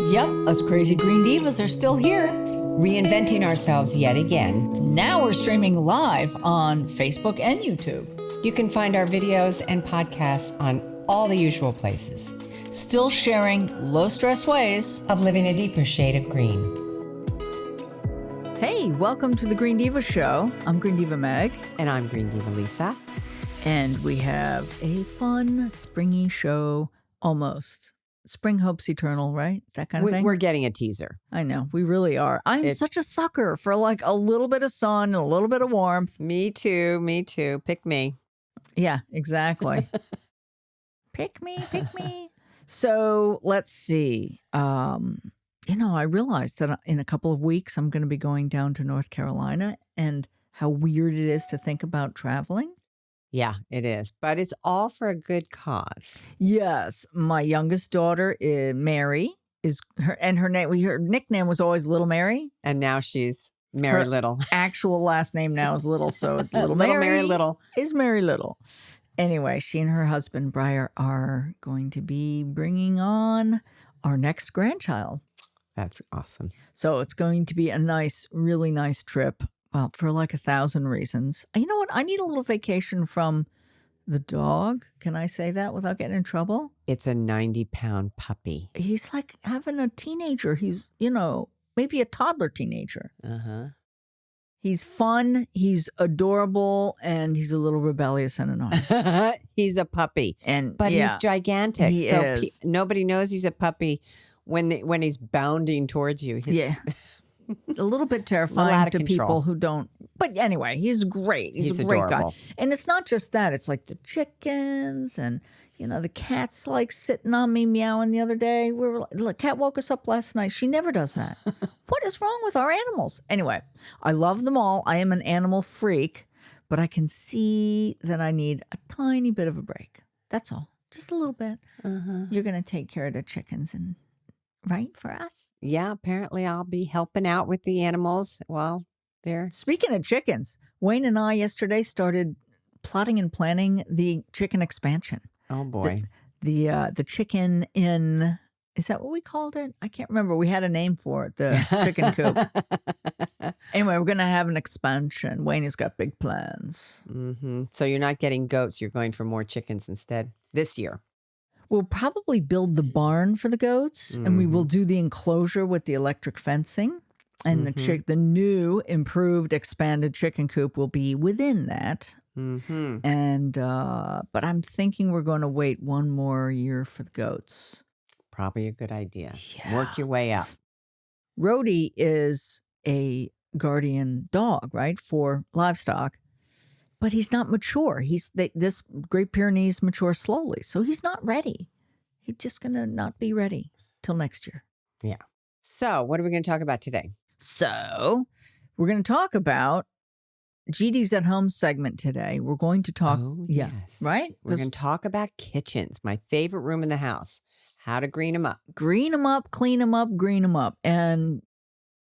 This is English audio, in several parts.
Yep, us crazy Green Divas are still here. Reinventing ourselves yet again. Now we're streaming live on Facebook and YouTube. You can find our videos and podcasts on all the usual places. Still sharing low-stress ways of living a deeper shade of green. Hey, welcome to the Green Diva Show. I'm Green Diva Meg. And I'm Green Diva Lisa. And we have a fun, springy show, almost. Spring hopes eternal, right? That kind of thing? We're getting a teaser. I know, we really are. I'm such a sucker for like a little bit of sun and a little bit of warmth. Me too. Pick me. Yeah, exactly. Pick me. So let's see. I realized that in a couple of weeks, I'm going to be going down to North Carolina, and how weird it is to think about traveling. Yeah, it is. But it's all for a good cause. Yes. My youngest daughter, Mary, her nickname was always Little Mary. And now she's Mary Little. Actual last name now is Little, so it's Little Mary Little. Is Mary Little. Anyway, she and her husband, Briar, are going to be bringing on our next grandchild. That's awesome. So it's going to be a nice, really nice trip. Well, for like 1,000 reasons. You know what? I need a little vacation from the dog. Can I say that without getting in trouble? It's a 90-pound puppy. He's like having a teenager. He's, maybe a toddler teenager. Uh-huh. He's fun, he's adorable, and he's a little rebellious and annoying. He's a puppy. But he's gigantic. He is. Nobody knows he's a puppy when he's bounding towards you. Yeah. A little bit terrifying to people who don't. But anyway, he's great. He's a great adorable guy. And it's not just that. It's like the chickens and, the cat's like sitting on me meowing the other day. The cat woke us up last night. She never does that. What is wrong with our animals? Anyway, I love them all. I am an animal freak, but I can see that I need a tiny bit of a break. That's all. Just a little bit. Uh-huh. You're going to take care of the chickens right, for us? Yeah, apparently I'll be helping out with the animals while they're... Speaking of chickens, Wayne and I yesterday started plotting and planning the chicken expansion. Oh, boy. The chicken in... Is that what we called it? I can't remember. We had a name for it, the chicken coop. Anyway, we're going to have an expansion. Wayne has got big plans. Mm-hmm. So you're not getting goats. You're going for more chickens instead this year. We'll probably build the barn for the goats, and we will do the enclosure with the electric fencing. And the new, improved, expanded chicken coop will be within that. Mm-hmm. And but I'm thinking we're going to wait one more year for the goats. Probably a good idea. Yeah. Work your way up. Rhodey is a guardian dog, right, for livestock. But he's not mature. This Great Pyrenees mature slowly, so he's not ready. He's just going to not be ready till next year. Yeah. So what are we going to talk about today? So we're going to talk about GDs at Home segment today. We're going to talk. Oh, yes. Right? We're going to talk about kitchens, my favorite room in the house. How to green them up. Green them up, clean them up, green them up. And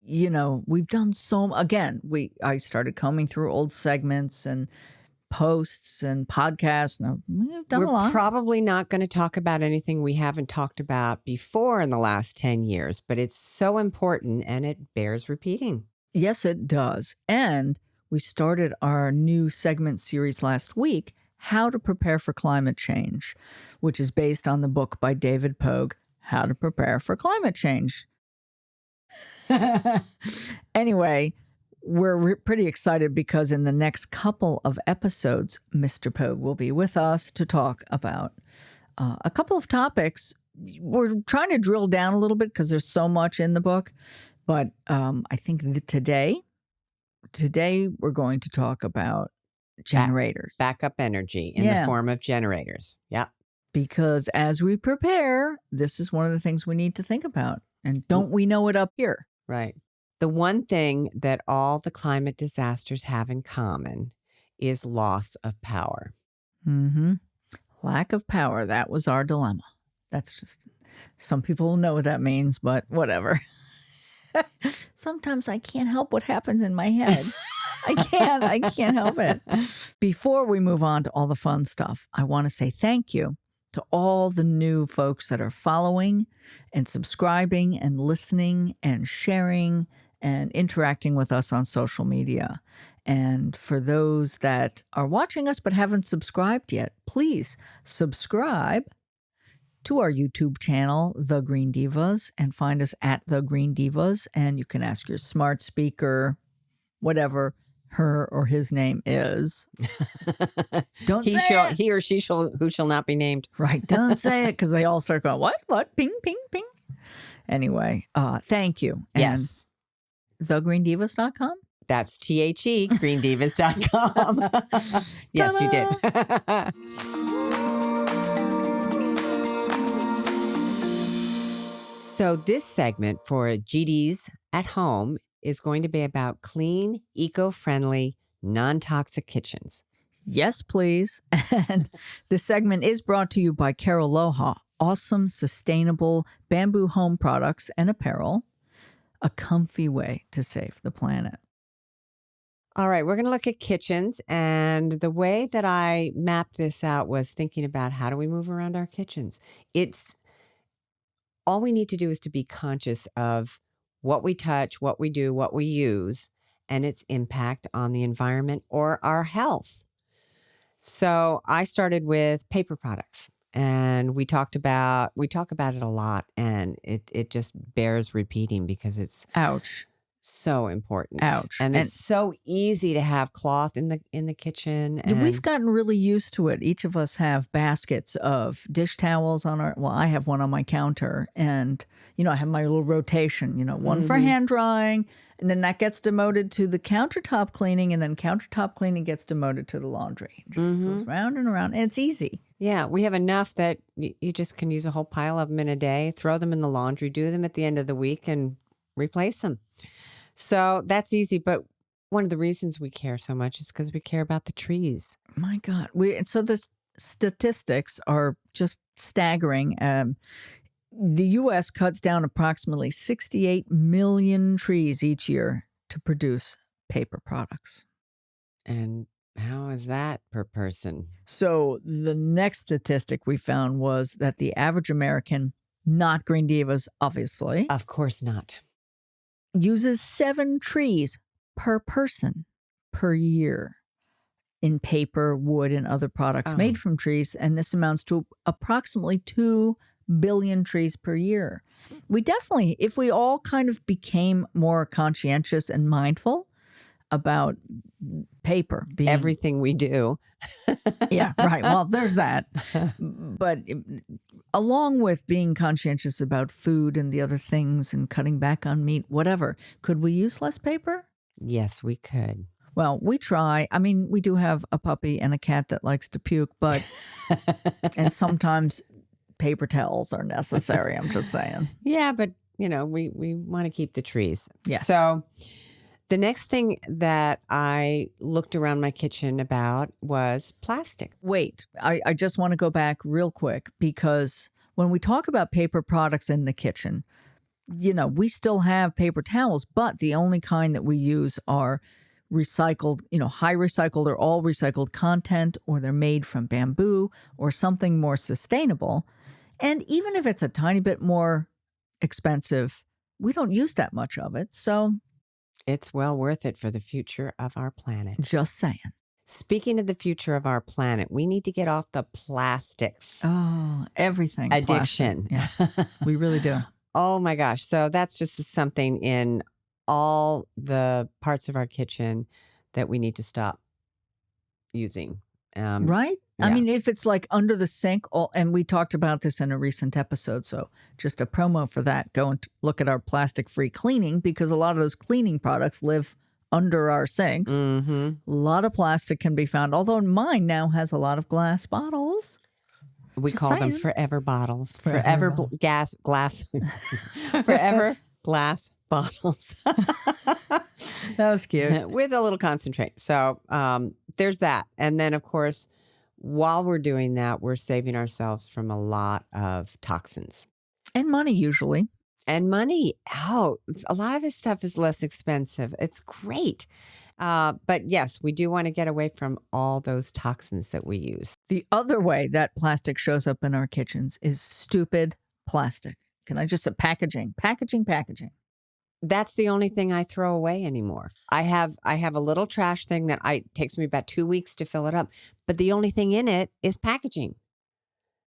we've done I started combing through old segments and posts and podcasts. Now, we've done a lot. We're probably not going to talk about anything we haven't talked about before in the last 10 years, but it's so important and it bears repeating. Yes, it does. And we started our new segment series last week, How to Prepare for Climate Change, which is based on the book by David Pogue, How to Prepare for Climate Change. Anyway, we're pretty excited because in the next couple of episodes, Mr. Pogue will be with us to talk about a couple of topics. We're trying to drill down a little bit because there's so much in the book, but I think that today we're going to talk about generators. Backup energy in the form of generators. Yep. Because as we prepare, this is one of the things we need to think about. And don't we know it up here? Right. The one thing that all the climate disasters have in common is loss of power. Mm-hmm. Lack of power. That was our dilemma. That's just, some people know what that means, but whatever. Sometimes I can't help what happens in my head. I can't help it. Before we move on to all the fun stuff, I want to say thank you to all the new folks that are following and subscribing and listening and sharing and interacting with us on social media. And for those that are watching us but haven't subscribed yet, please subscribe to our YouTube channel, The Green Divas, and find us at The Green Divas. And you can ask your smart speaker, whatever her or his name is. Don't say it. He or she who shall not be named. Right. Don't say it, because they all start going, what? Ping, ping, ping. Anyway, thank you. And Yes. thegreendivas.com? That's THE, greendivas.com. Yes, you did. So this segment for GDs at Home is going to be about clean, eco-friendly, non-toxic kitchens. Yes, please. And this segment is brought to you by Carol Loha, awesome, sustainable bamboo home products and apparel, a comfy way to save the planet. All right, we're going to look at kitchens. And the way that I mapped this out was thinking about how do we move around our kitchens? All we need to do is to be conscious of what we touch, what we do, what we use, and its impact on the environment or our health. So I started with paper products, and we talk about it a lot, and it just bears repeating because it's Ouch. so important. Ouch. And it's so easy to have cloth in the kitchen. And we've gotten really used to it. Each of us have baskets of dish towels I have one on my counter, and, I have my little rotation, one for hand drying, and then that gets demoted to the countertop cleaning, and then countertop cleaning gets demoted to the laundry. It just goes round and around, and it's easy. Yeah, we have enough that you just can use a whole pile of them in a day, throw them in the laundry, do them at the end of the week, and replace them. So that's easy. But one of the reasons we care so much is because we care about the trees. My God. So the statistics are just staggering. The U.S. cuts down approximately 68 million trees each year to produce paper products. And how is that per person? So the next statistic we found was that the average American, not Green Divas, obviously. Of course not. Uses 7 trees per person per year in paper, wood, and other products made from trees. And this amounts to approximately 2 billion trees per year. We definitely, if we all kind of became more conscientious and mindful about paper being everything we do. Yeah, right. Well, there's that. But along with being conscientious about food and the other things and cutting back on meat, whatever, could we use less paper? Yes, we could. Well, we try. I mean, we do have a puppy and a cat that likes to puke, but and sometimes paper towels are necessary. I'm just saying. Yeah, but we want to keep the trees. Yes. So the next thing that I looked around my kitchen about was plastic. Wait, I just want to go back real quick, because when we talk about paper products in the kitchen, we still have paper towels, but the only kind that we use are recycled, high recycled or all recycled content, or they're made from bamboo or something more sustainable. And even if it's a tiny bit more expensive, we don't use that much of it. So it's well worth it for the future of our planet. Just saying. Speaking of the future of our planet, we need to get off the plastics. Oh, everything. Addiction. Plastic. Yeah, we really do. Oh my gosh. So that's just something in all the parts of our kitchen that we need to stop using. Right? Yeah. I mean, if it's like under the sink, and we talked about this in a recent episode, so just a promo for that. Go and look at our plastic-free cleaning, because a lot of those cleaning products live under our sinks. Mm-hmm. A lot of plastic can be found, although mine now has a lot of glass bottles. We Just call saying. them forever bottles. Forever glass. Forever glass bottles. That was cute. With a little concentrate. So there's that. And then, of course, while we're doing that, we're saving ourselves from a lot of toxins. And money, usually. And money. Oh, a lot of this stuff is less expensive. It's great. But yes, we do want to get away from all those toxins that we use. The other way that plastic shows up in our kitchens is stupid plastic. Can I just say packaging? That's the only thing I throw away anymore. I have a little trash thing that takes me about 2 weeks to fill it up, but the only thing in it is packaging.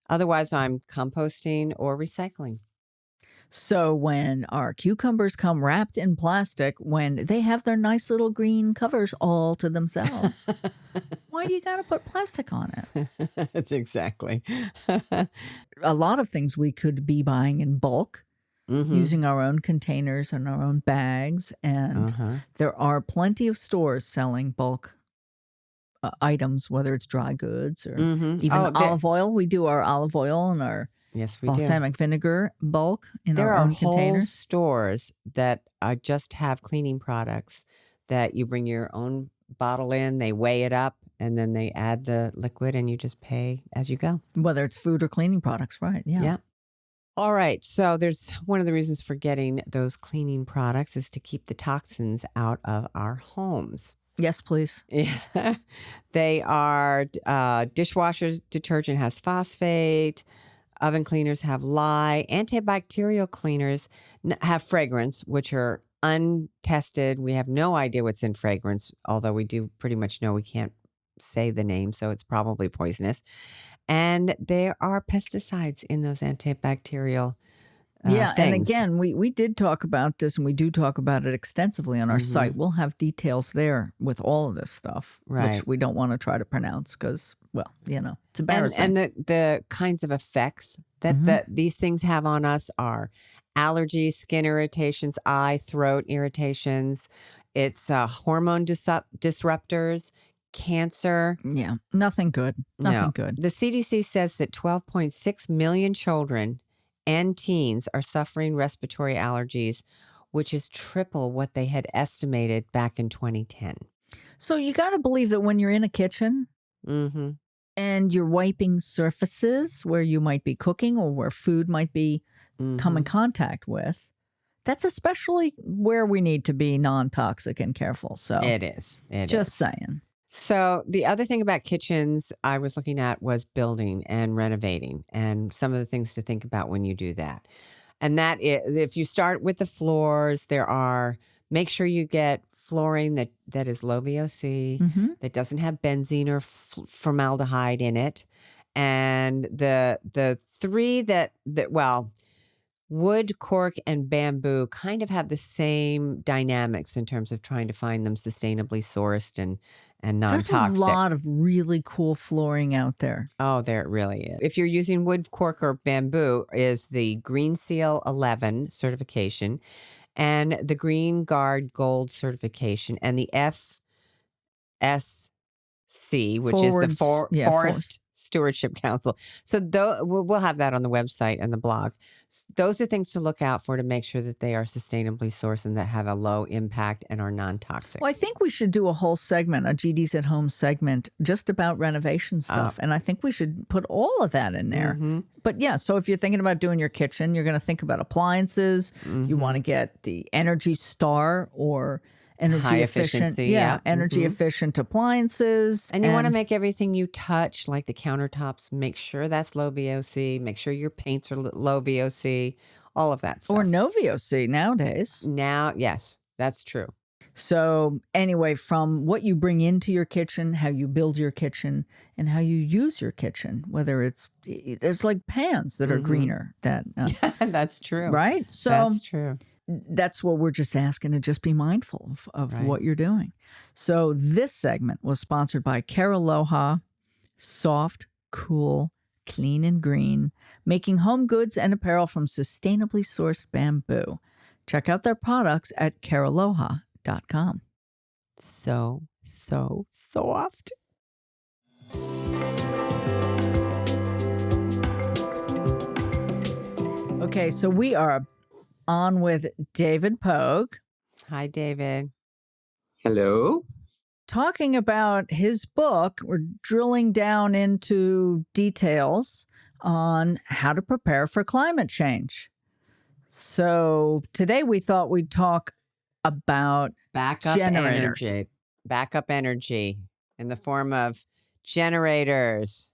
Otherwise, I'm composting or recycling. So when our cucumbers come wrapped in plastic, when they have their nice little green covers all to themselves, why do you got to put plastic on it? That's exactly. A lot of things we could be buying in bulk, using our own containers and our own bags. And there are plenty of stores selling bulk items, whether it's dry goods or even olive oil. We do our olive oil and our balsamic vinegar bulk in our own containers. There are whole stores that just have cleaning products that you bring your own bottle in, they weigh it up, and then they add the liquid and you just pay as you go. Whether it's food or cleaning products, right? Yeah. All right. So there's one of the reasons for getting those cleaning products is to keep the toxins out of our homes. Yes, please. Yeah. They are dishwashers detergent has phosphate. Oven cleaners have lye. Antibacterial cleaners have fragrance, which are untested. We have no idea what's in fragrance, although we do pretty much know we can't say the name, so it's probably poisonous. And there are pesticides in those antibacterial things. And again, things. we did talk about this, and we do talk about it extensively on our site. We'll have details there with all of this stuff, which we don't want to try to pronounce because, well, it's embarrassing. And the kinds of effects that these things have on us are allergies, skin irritations, eye, throat irritations. It's hormone disruptors, cancer. Yeah, nothing good. Nothing good. The CDC says that 12.6 million children and teens are suffering respiratory allergies, which is triple what they had estimated back in 2010. So you got to believe that when you're in a kitchen and you're wiping surfaces where you might be cooking or where food might be come in contact with, that's especially where we need to be non-toxic and careful. So it is. Just saying. So the other thing about kitchens I was looking at was building and renovating and some of the things to think about when you do that. And that is, if you start with the floors, make sure you get flooring that is low VOC, that doesn't have benzene or formaldehyde in it. And the three that wood, cork, and bamboo kind of have the same dynamics in terms of trying to find them sustainably sourced and non-toxic. There's a lot of really cool flooring out there. Oh, there it really is. If you're using wood, cork, or bamboo, is the Green Seal 11 certification and the Green Guard Gold certification and the FSC, which is the Forest Stewardship Council. So we'll have that on the website and the blog. Those are things to look out for to make sure that they are sustainably sourced and that have a low impact and are non-toxic. Well, I think we should do a whole segment, a GDs at Home segment, just about renovation stuff. And I think we should put all of that in there. But yeah, so if you're thinking about doing your kitchen, you're going to think about appliances. You want to get the Energy Star or energy efficient, energy efficient appliances. And you want to make everything you touch, like the countertops, make sure that's low VOC, make sure your paints are low VOC, all of that stuff. Or no VOC nowadays. Yes, that's true. So anyway, from what you bring into your kitchen, how you build your kitchen, and how you use your kitchen, there's like pans that are greener. That's true. Right? So that's true. That's what we're just asking, to just be mindful of what you're doing. So this segment was sponsored by Caraloha, soft, cool, clean, and green, making home goods and apparel from sustainably sourced bamboo. Check out their products at caraloha.com. So soft. Okay, so we are on with David Pogue. Hi, David. Hello. Talking about his book, we're drilling down into details on how to prepare for climate change. So today we thought we'd talk about backup generators. energy. backup energy in the form of generators.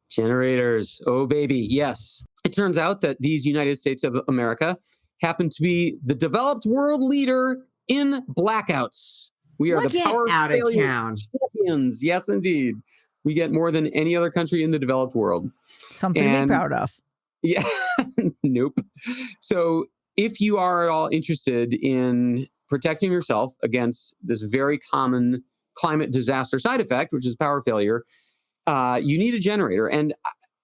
Generators. Oh, baby. Yes. It turns out that these United States of America happen to be the developed world leader in blackouts. We are What? the Get power out of failure town. champions. Yes, indeed. We get more than any other country in the developed world. Something to be proud of. Yeah. Nope. So if you are at all interested in protecting yourself against this very common climate disaster side effect, which is power failure, you need a generator. And,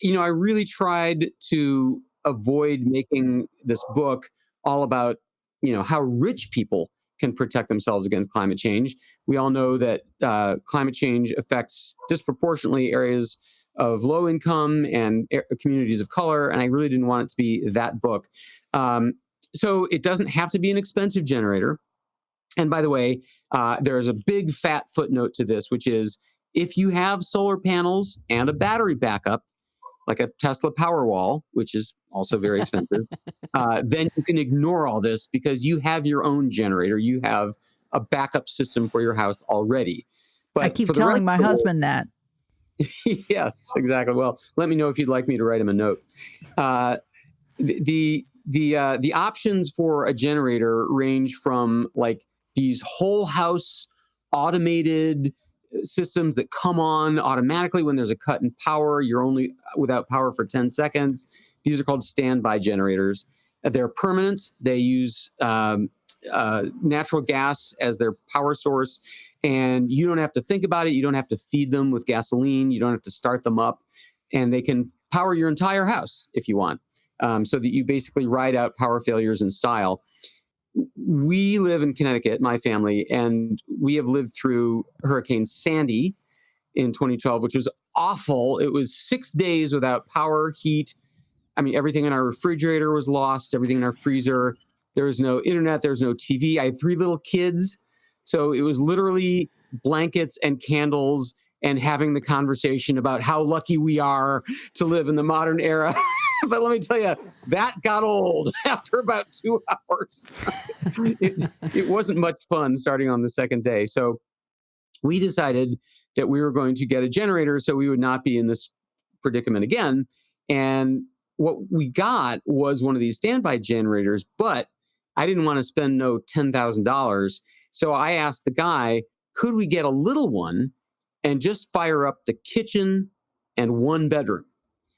I really tried to avoid making this book all about, how rich people can protect themselves against climate change. We all know that climate change affects disproportionately areas of low income and communities of color. And I really didn't want it to be that book. So it doesn't have to be an expensive generator. And by the way, there's a big fat footnote to this, which is if you have solar panels and a battery backup, like a Tesla Powerwall, which is also very expensive, then you can ignore all this because you have your own generator. You have a backup system for your house already. But I keep for the telling rest my of the world- husband that. Yes, exactly. Well, let me know if you'd like me to write him a note. The options for a generator range from like these whole house automated systems that come on automatically when there's a cut in power. You're only without power for 10 seconds. These are called standby generators. They're permanent. They use natural gas as their power source. And you don't have to think about it. You don't have to feed them with gasoline. You don't have to start them up. And they can power your entire house if you want, so that you basically ride out power failures in style. We live in Connecticut, my family, and we have lived through Hurricane Sandy in 2012, which was awful. It was 6 days without power, heat. I mean, everything in our refrigerator was lost, everything in our freezer. There was no internet, there was no TV. I had 3 little kids. So it was literally blankets and candles and having the conversation about how lucky we are to live in the modern era. But let me tell you, that got old after about 2 hours. It wasn't much fun starting on the second day. So we decided that we were going to get a generator so we would not be in this predicament again. And what we got was one of these standby generators, but I didn't want to spend no $10,000. So I asked the guy, could we get a little one and just fire up the kitchen and 1 bedroom?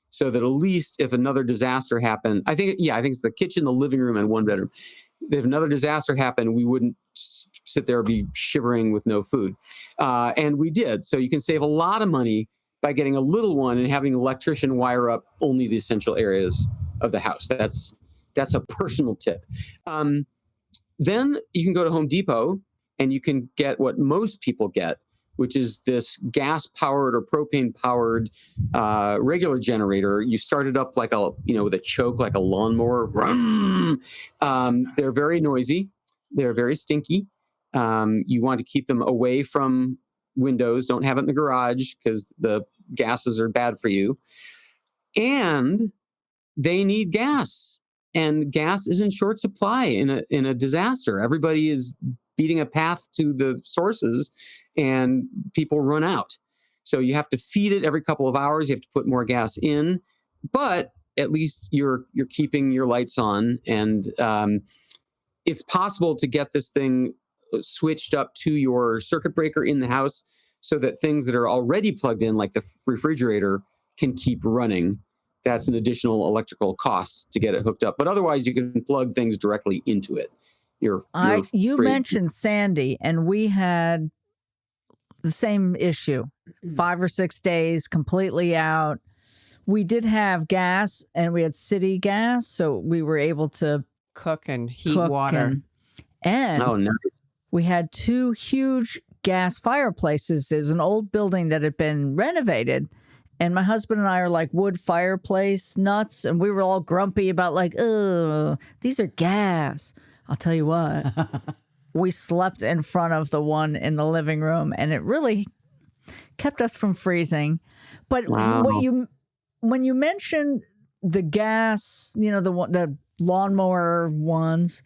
So that at least if another disaster happened, I think it's the kitchen, the living room, and 1 bedroom. If another disaster happened, we wouldn't sit there and be shivering with no food. And we did. So you can save a lot of money by getting a little one and having an electrician wire up only the essential areas of the house. That's a personal tip. Then you can go to Home Depot and you can get what most people get, which is this gas-powered or propane-powered regular generator. You start it up like with a choke, like a lawnmower. They're very noisy. They're very stinky. You want to keep them away from windows. Don't have it in the garage because the gases are bad for you. And they need gas. And gas is in short supply in a disaster. Everybody is beating a path to the sources and people run out. So you have to feed it every couple of hours. You have to put more gas in, but at least you're keeping your lights on. And it's possible to get this thing switched up to your circuit breaker in the house so that things that are already plugged in, like the refrigerator, can keep running. That's an additional electrical cost to get it hooked up. But otherwise, you can plug things directly into it. You mentioned Sandy, and we had the same issue. 5 or 6 days completely out. We did have gas, and we had city gas, so we were able to cook and heat water. And oh, no. We had 2 huge gas fireplaces. There's an old building that had been renovated. And my husband and I are like wood fireplace nuts. And we were all grumpy about like, oh, these are gas. I'll tell you what, we slept in front of the one in the living room and it really kept us from freezing. But wow. when you mentioned the gas, the lawnmower ones,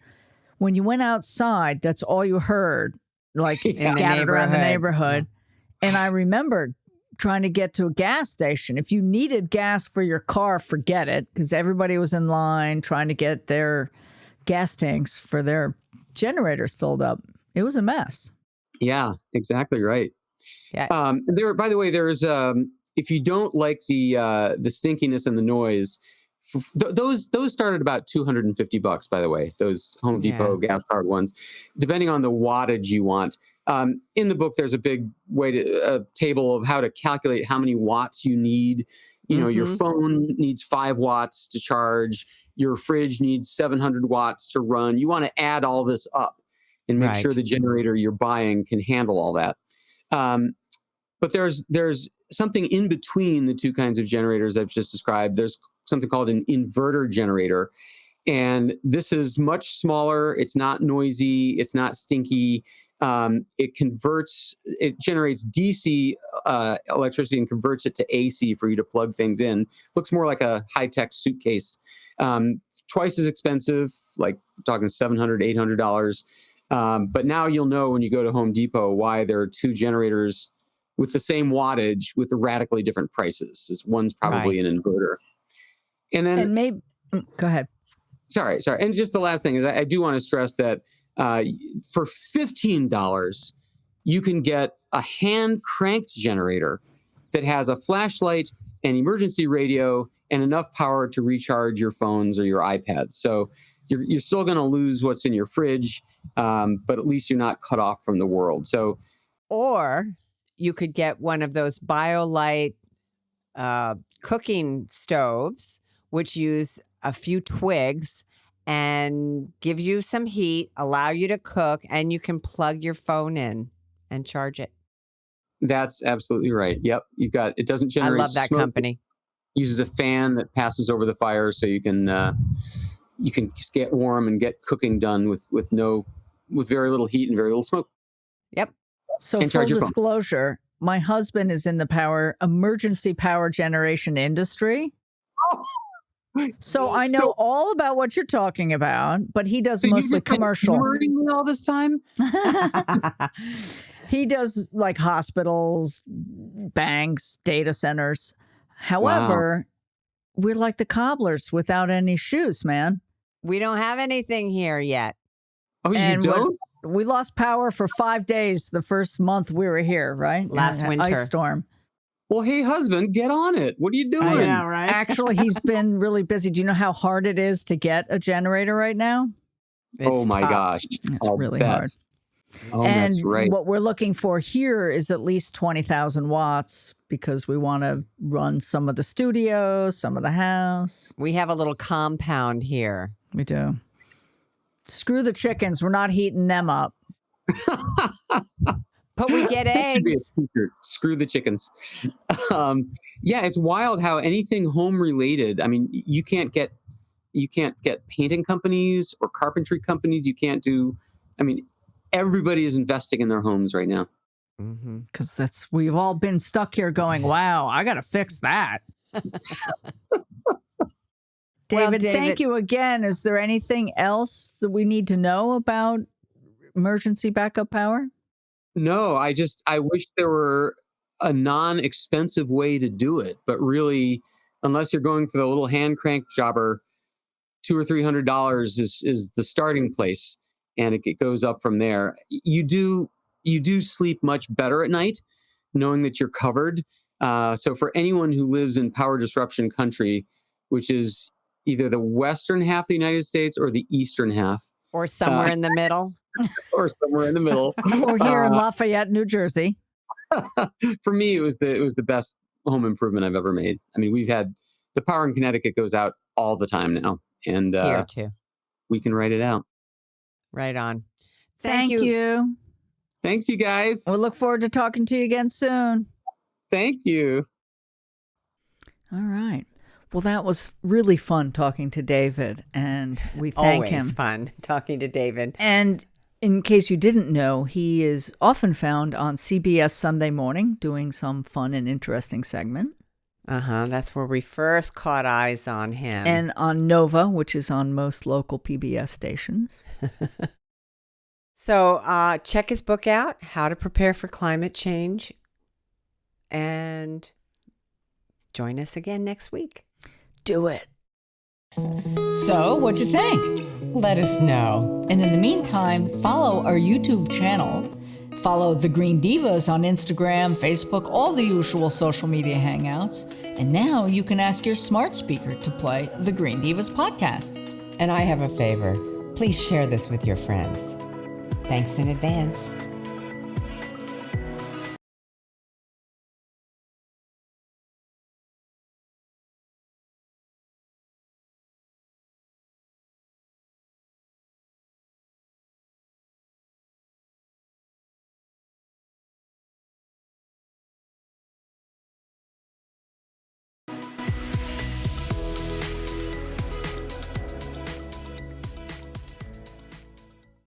when you went outside, that's all you heard like In the scattered around the neighborhood. neighborhood. And I remember trying to get to a gas station. If you needed gas for your car, forget it, because everybody was in line trying to get their gas tanks for their generators filled up. It was a mess. Yeah, exactly right. Yeah. By the way, there's if you don't like the stinkiness and the noise, those start at about $250. By the way, those Home Depot gas powered ones, depending on the wattage you want. In the book, there's a big table of how to calculate how many watts you need. You know, your phone needs 5 watts to charge. Your fridge needs 700 watts to run. You want to add all this up and make sure the generator you're buying can handle all that. But there's something in between the two kinds of generators I've just described. There's something called an inverter generator. And this is much smaller. It's not noisy. It's not stinky. It generates DC electricity and converts it to AC for you to plug things in. Looks more like a high-tech suitcase. Twice as expensive, like talking $700, $800. But now you'll know when you go to Home Depot why there are two generators with the same wattage with radically different prices. One's probably an inverter. And then maybe go ahead. Sorry. And just the last thing is I do want to stress that for $15, you can get a hand cranked generator that has a flashlight, an emergency radio, and enough power to recharge your phones or your iPads. So you're still going to lose what's in your fridge, but at least you're not cut off from the world. So, or you could get one of those BioLite cooking stoves, which use a few twigs and give you some heat, allow you to cook, and you can plug your phone in and charge it. That's absolutely right. Yep. It doesn't generate I love that smoke. company. It uses a fan that passes over the fire so you can get warm and get cooking done with very little heat and very little smoke. Yep. So full disclosure, my husband is in the emergency power generation industry. Oh. So I know all about what you're talking about, but he does mostly commercial. Me all this time? He does like hospitals, banks, data centers. However, we're like the cobblers without any shoes, man. We don't have anything here yet. Oh, you don't? We lost power for 5 days the first month we were here, right? Last winter. Ice storm. Well, hey, husband, get on it. What are you doing? I know, right? Actually, he's been really busy. Do you know how hard it is to get a generator right now? Oh, my gosh. It's really hard. Oh, and that's right. What we're looking for here is at least 20,000 watts because we want to run some of the studio, some of the house. We have a little compound here. We do. Screw the chickens. We're not heating them up. But we get eggs. Screw the chickens. Yeah, it's wild how anything home related. I mean, you can't get painting companies or carpentry companies. You can't do. I mean, everybody is investing in their homes right now. Because we've all been stuck here going, wow, I got to fix that. David, thank you again. Is there anything else that we need to know about emergency backup power? No, I wish there were a non-expensive way to do it, but really, unless you're going for the little hand crank jobber, $200 or $300 is the starting place, and it goes up from there. You do sleep much better at night, knowing that you're covered. So for anyone who lives in power disruption country, which is either the western half of the United States or the eastern half, or somewhere in the middle. Or somewhere in the middle. Or here in Lafayette, New Jersey. For me, it was the best home improvement I've ever made. I mean, we've had the power in Connecticut goes out all the time now. And here too. We can write it out. Right on. Thank you. Thanks, you guys. We'll look forward to talking to you again soon. Thank you. All right. Well, that was really fun talking to David, and we thank him. Always fun talking to David. And in case you didn't know, he is often found on CBS Sunday Morning doing some fun and interesting segment. That's where we first caught eyes on him. And on Nova, which is on most local PBS stations. So check his book out, How to Prepare for Climate Change, and join us again next week. Do it. So, what'd you think? Let us know. And in the meantime, follow our YouTube channel. Follow the Green Divas on Instagram, Facebook, all the usual social media hangouts. And now you can ask your smart speaker to play the Green Divas podcast. And I have a favor. Please share this with your friends. Thanks in advance.